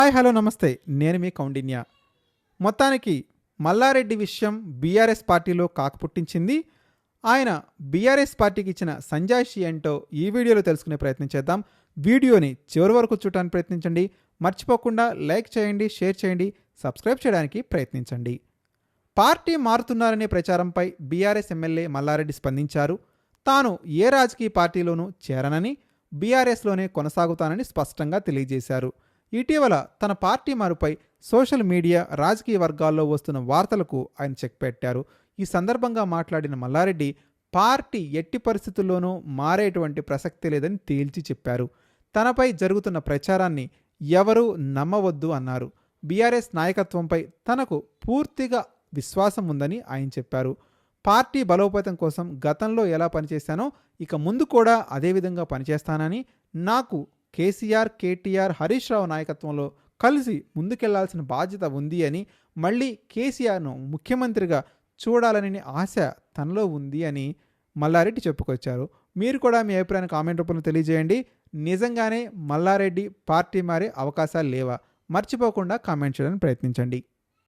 Hi hello నమస్తే. నేను మీ కౌండిన్య. మొత్తానికి మల్లారెడ్డి విషయం బీఆర్ఎస్ పార్టీలో కాకపుట్టించింది. ఆయన బీఆర్ఎస్ పార్టీకి ఇచ్చిన సంజాయిషి ఏంటో ఈ వీడియోలో తెలుసుకునే ప్రయత్నం చేద్దాం. వీడియోని చివరి వరకు చూడటానికి ప్రయత్నించండి. మర్చిపోకుండా లైక్ చేయండి, షేర్ చేయండి, సబ్స్క్రైబ్ చేయడానికి ప్రయత్నించండి. పార్టీ మారుతున్నారనే ప్రచారంపై బీఆర్ఎస్ ఎమ్మెల్యే మల్లారెడ్డి స్పందించారు. తాను ఏ రాజకీయ పార్టీలోనూ చేరనని, బీఆర్ఎస్లోనే కొనసాగుతానని స్పష్టంగా తెలియజేశారు. ఇటీవల తన పార్టీ మారుపై సోషల్ మీడియా, రాజకీయ వర్గాల్లో వస్తున్న వార్తలకు ఆయన చెక్ పెట్టారు. ఈ సందర్భంగా మాట్లాడిన మల్లారెడ్డి పార్టీ ఎట్టి పరిస్థితుల్లోనూ మారేటువంటి ప్రసక్తి లేదని తేల్చి చెప్పారు. తనపై జరుగుతున్న ప్రచారాన్ని ఎవరూ నమ్మవద్దు అన్నారు. బీఆర్ఎస్ నాయకత్వంపై తనకు పూర్తిగా విశ్వాసం ఉందని ఆయన చెప్పారు. పార్టీ బలోపేతం కోసం గతంలో ఎలా పనిచేశానో ఇక ముందు కూడా అదేవిధంగా పనిచేస్తానని, నాకు కేసీఆర్, కేటీఆర్, హరీష్ రావు నాయకత్వంలో కలిసి ముందుకెళ్లాల్సిన బాధ్యత ఉంది అని, మళ్ళీ కేసీఆర్ను ముఖ్యమంత్రిగా చూడాలని ఆశ తనలో ఉంది అని మల్లారెడ్డి చెప్పుకొచ్చారు. మీరు కూడా మీ అభిప్రాయాన్ని కామెంట్ రూపంలో తెలియజేయండి. నిజంగానే మల్లారెడ్డి పార్టీ మారే అవకాశాలు లేవా? మర్చిపోకుండా కామెంట్ చేయడానికి ప్రయత్నించండి.